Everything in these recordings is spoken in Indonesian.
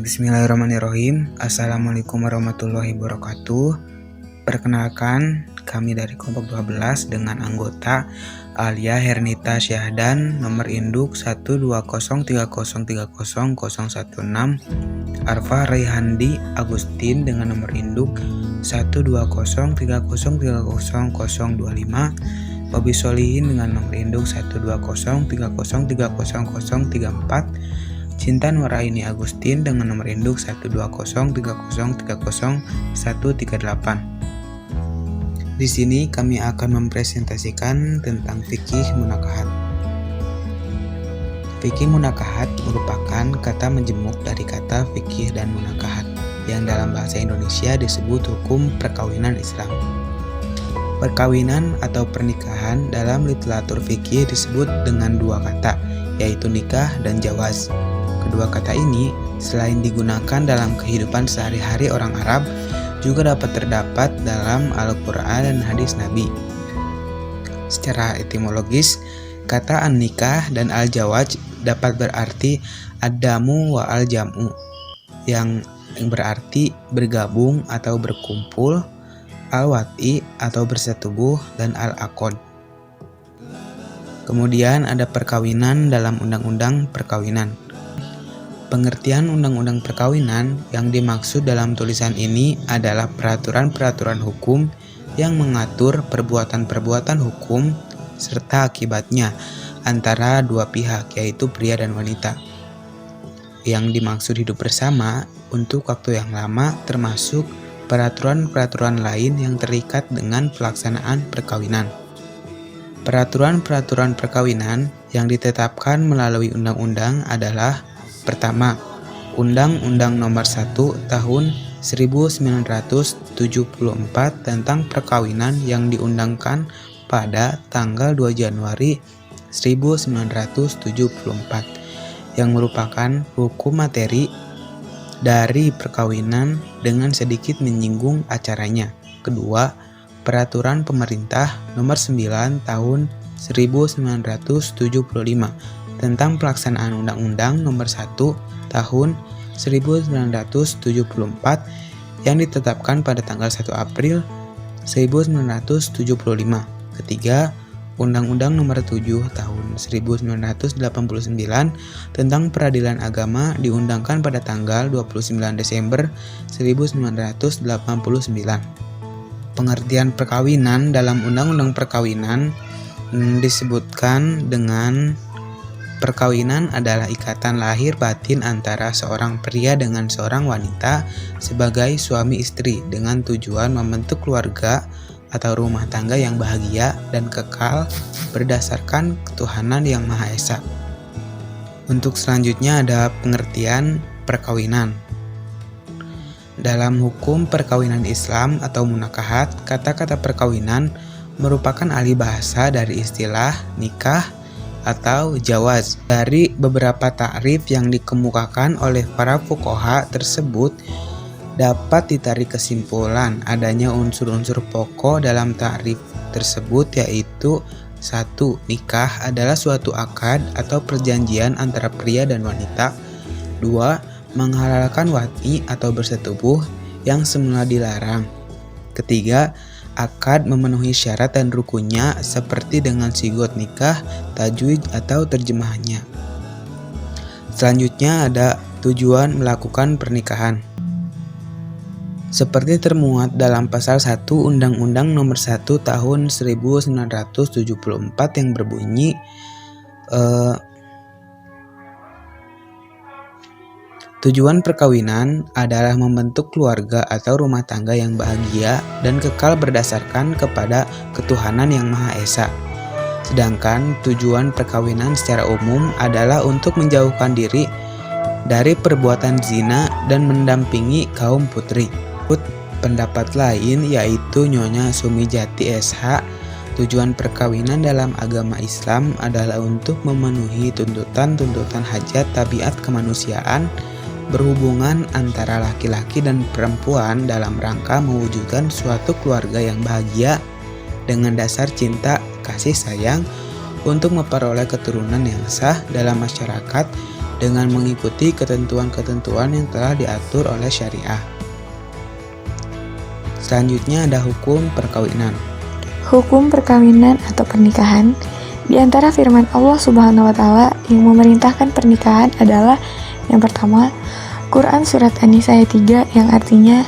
Bismillahirrahmanirrahim. Assalamualaikum warahmatullahi wabarakatuh. Perkenalkan, kami dari kelompok 12 dengan anggota Alia Hernita Syahdan, nomor induk 12030300016, Arfa Raihandi Agustin dengan nomor induk 12030300025, Bobi Solihin dengan nomor induk 12030300034, Cinta Nuraini Agustin dengan nomor induk 12030303138. Di sini kami akan mempresentasikan tentang fikih munakahat. Fikih munakahat merupakan kata menjemuk dari kata fikih dan munakahat, yang dalam bahasa Indonesia disebut hukum perkawinan Islam. Perkawinan atau pernikahan dalam literatur fikih disebut dengan dua kata, yaitu nikah dan jawaz. Kedua kata ini selain digunakan dalam kehidupan sehari-hari orang Arab, juga dapat terdapat dalam Al-Quran dan hadis Nabi. Secara etimologis, kata an-nikah dan al-jawaz dapat berarti ad-damu wa al-jam'u, yang berarti bergabung atau berkumpul, al-wat'i atau bersetubuh, dan al-aqd. Kemudian ada perkawinan dalam Undang-Undang Perkawinan. Pengertian Undang-Undang Perkawinan yang dimaksud dalam tulisan ini adalah peraturan-peraturan hukum yang mengatur perbuatan-perbuatan hukum serta akibatnya antara dua pihak, yaitu pria dan wanita. Yang dimaksud hidup bersama untuk waktu yang lama, termasuk peraturan-peraturan lain yang terikat dengan pelaksanaan perkawinan. Peraturan-peraturan perkawinan yang ditetapkan melalui undang-undang adalah: pertama, Undang-Undang Nomor 1 Tahun 1974 tentang perkawinan yang diundangkan pada tanggal 2 Januari 1974, yang merupakan hukum materi dari perkawinan dengan sedikit menyinggung acaranya. Kedua, Peraturan Pemerintah Nomor 9 Tahun 1975 tentang pelaksanaan Undang-Undang Nomor 1 Tahun 1974 yang ditetapkan pada tanggal 1 April 1975. Ketiga, Undang-Undang Nomor 7 Tahun 1989 tentang Peradilan Agama diundangkan pada tanggal 29 Desember 1989. Pengertian perkawinan dalam Undang-Undang Perkawinan disebutkan dengan: perkawinan adalah ikatan lahir batin antara seorang pria dengan seorang wanita sebagai suami istri dengan tujuan membentuk keluarga atau rumah tangga yang bahagia dan kekal berdasarkan ketuhanan yang Maha Esa. Untuk selanjutnya ada pengertian perkawinan. Dalam hukum perkawinan Islam atau munakahat, kata-kata perkawinan merupakan alih bahasa dari istilah nikah atau jawaz. Dari beberapa takrif yang dikemukakan oleh para fuqaha tersebut, dapat ditarik kesimpulan adanya unsur-unsur pokok dalam takrif tersebut, yaitu: 1. Nikah adalah suatu akad atau perjanjian antara pria dan wanita. 2. Menghalalkan wat'i atau bersetubuh yang semula dilarang. Ketiga, akad memenuhi syarat dan rukunnya seperti dengan sigot nikah, tajwid atau terjemahnya. Selanjutnya ada tujuan melakukan pernikahan. Seperti termuat dalam pasal 1 Undang-Undang Nomor 1 Tahun 1974 yang berbunyi tujuan perkawinan adalah membentuk keluarga atau rumah tangga yang bahagia dan kekal berdasarkan kepada ketuhanan yang Maha Esa. Sedangkan tujuan perkawinan secara umum adalah untuk menjauhkan diri dari perbuatan zina dan mendampingi kaum putri. Pendapat lain yaitu Nyonya Sumijati SH, tujuan perkawinan dalam agama Islam adalah untuk memenuhi tuntutan-tuntutan hajat tabiat kemanusiaan berhubungan antara laki-laki dan perempuan dalam rangka mewujudkan suatu keluarga yang bahagia dengan dasar cinta, kasih sayang, untuk memperoleh keturunan yang sah dalam masyarakat dengan mengikuti ketentuan-ketentuan yang telah diatur oleh syariah. Selanjutnya ada hukum perkawinan. Hukum perkawinan atau pernikahan. Di antara firman Allah Subhanahu wa taala yang memerintahkan pernikahan adalah yang pertama, Quran surat An-Nisa ayat 3 yang artinya,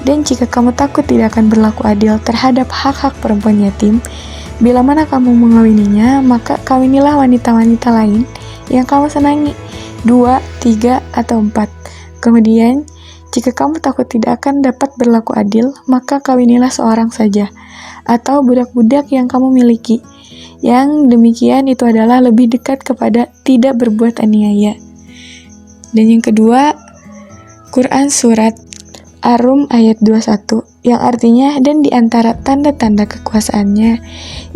"Dan jika kamu takut tidak akan berlaku adil terhadap hak-hak perempuan yatim, bila mana kamu mengawininya, maka kawinilah wanita-wanita lain yang kamu senangi, 2, 3, atau 4. Kemudian, jika kamu takut tidak akan dapat berlaku adil, maka kawinilah seorang saja, atau budak-budak yang kamu miliki. Yang demikian itu adalah lebih dekat kepada tidak berbuat aniaya." Dan yang kedua, Quran surat Ar-Rum ayat 21 yang artinya, "Dan di antara tanda-tanda kekuasaannya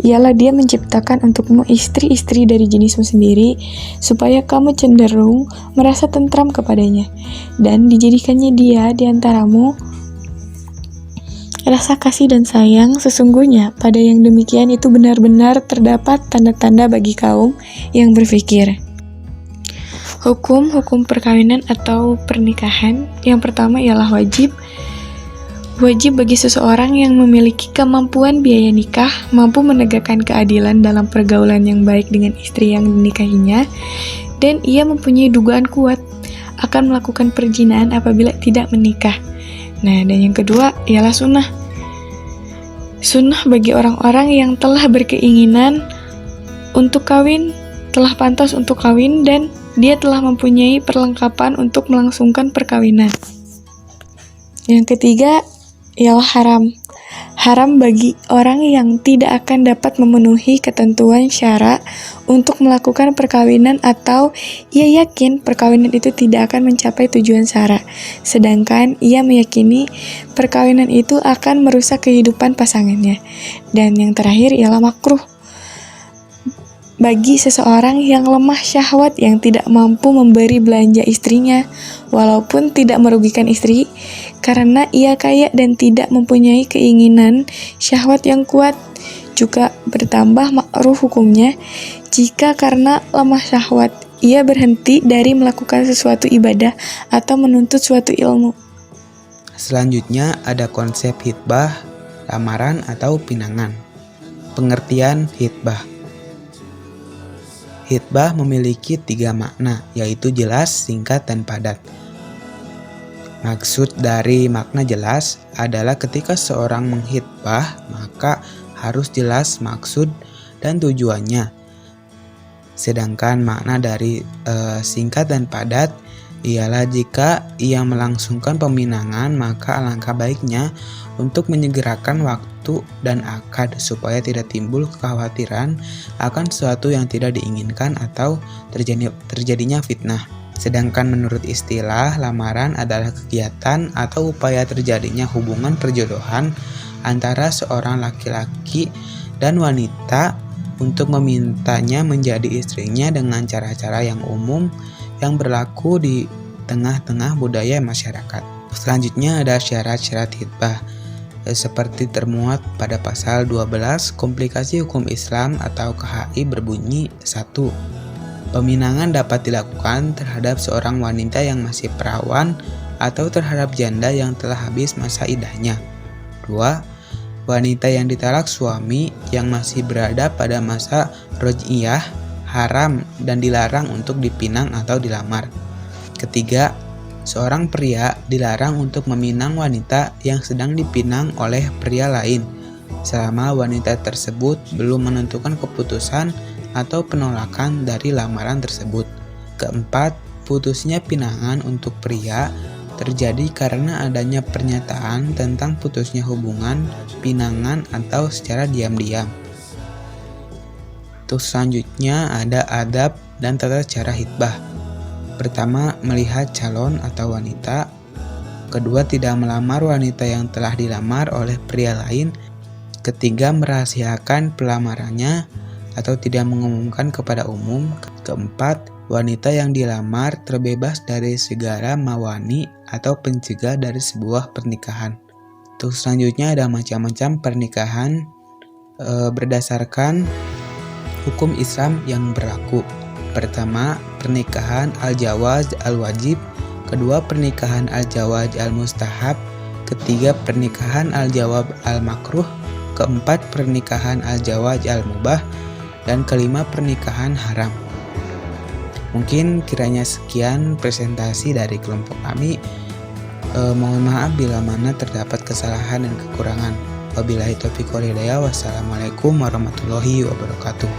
ialah Dia menciptakan untukmu istri-istri dari jenismu sendiri supaya kamu cenderung merasa tentram kepadanya, dan dijadikannya Dia di antaramu rasa kasih dan sayang. Sesungguhnya pada yang demikian itu benar-benar terdapat tanda-tanda bagi kaum yang berfikir." Hukum perkawinan atau pernikahan. Yang pertama ialah wajib bagi seseorang yang memiliki kemampuan biaya nikah, mampu menegakkan keadilan dalam pergaulan yang baik dengan istri yang dinikahinya, dan ia mempunyai dugaan kuat akan melakukan perzinahan apabila tidak menikah. Nah, dan yang kedua ialah sunnah. Sunnah bagi orang-orang yang telah berkeinginan untuk kawin, telah pantas untuk kawin, dan dia telah mempunyai perlengkapan untuk melangsungkan perkawinan. Yang ketiga ialah haram. Haram bagi orang yang tidak akan dapat memenuhi ketentuan syara untuk melakukan perkawinan, atau ia yakin perkawinan itu tidak akan mencapai tujuan syara, sedangkan ia meyakini perkawinan itu akan merusak kehidupan pasangannya. Dan yang terakhir ialah makruh bagi seseorang yang lemah syahwat yang tidak mampu memberi belanja istrinya, walaupun tidak merugikan istri, karena ia kaya dan tidak mempunyai keinginan syahwat yang kuat. Juga bertambah makruh hukumnya jika karena lemah syahwat ia berhenti dari melakukan sesuatu ibadah atau menuntut suatu ilmu. Selanjutnya ada konsep hitbah, lamaran atau pinangan. Pengertian hitbah. Hitbah memiliki 3 makna, yaitu jelas, singkat, dan padat. Maksud dari makna jelas adalah ketika seorang menghitbah, maka harus jelas maksud dan tujuannya. Sedangkan makna dari singkat dan padat ialah jika ia melangsungkan peminangan, maka alangkah baiknya untuk menyegerakan waktu dan akad supaya tidak timbul kekhawatiran akan sesuatu yang tidak diinginkan atau terjadinya fitnah. Sedangkan menurut istilah, lamaran adalah kegiatan atau upaya terjadinya hubungan perjodohan antara seorang laki-laki dan wanita untuk memintanya menjadi istrinya dengan cara-cara yang umum yang berlaku di tengah-tengah budaya masyarakat. Selanjutnya ada syarat-syarat hitbah seperti termuat pada pasal 12 Komplikasi Hukum Islam atau KHI berbunyi 1. Peminangan dapat dilakukan terhadap seorang wanita yang masih perawan atau terhadap janda yang telah habis masa iddahnya. 2. Wanita yang ditalak suami yang masih berada pada masa roj'iyah haram dan dilarang untuk dipinang atau dilamar. Ketiga, seorang pria dilarang untuk meminang wanita yang sedang dipinang oleh pria lain selama wanita tersebut belum menentukan keputusan atau penolakan dari lamaran tersebut. Keempat, putusnya pinangan untuk pria terjadi karena adanya pernyataan tentang putusnya hubungan pinangan atau secara diam-diam. Terus selanjutnya ada adab dan tata cara hitbah. Pertama, melihat calon atau wanita. Kedua, tidak melamar wanita yang telah dilamar oleh pria lain. Ketiga, merahasiakan pelamarannya atau tidak mengumumkan kepada umum. Keempat, wanita yang dilamar terbebas dari segala mawani atau pencegah dari sebuah pernikahan. Terus selanjutnya ada macam-macam pernikahan berdasarkan hukum Islam yang berlaku. Pertama, pernikahan al-jawaz al-wajib, kedua pernikahan al-jawaz al-mustahab, ketiga pernikahan al-jawaz al-makruh, keempat pernikahan al-jawaz al-mubah, dan kelima pernikahan haram. Mungkin kiranya sekian presentasi dari kelompok kami. Mohon maaf bila mana terdapat kesalahan dan kekurangan. Wabillahi taufiq wal hidayah. Wassalamualaikum warahmatullahi wabarakatuh.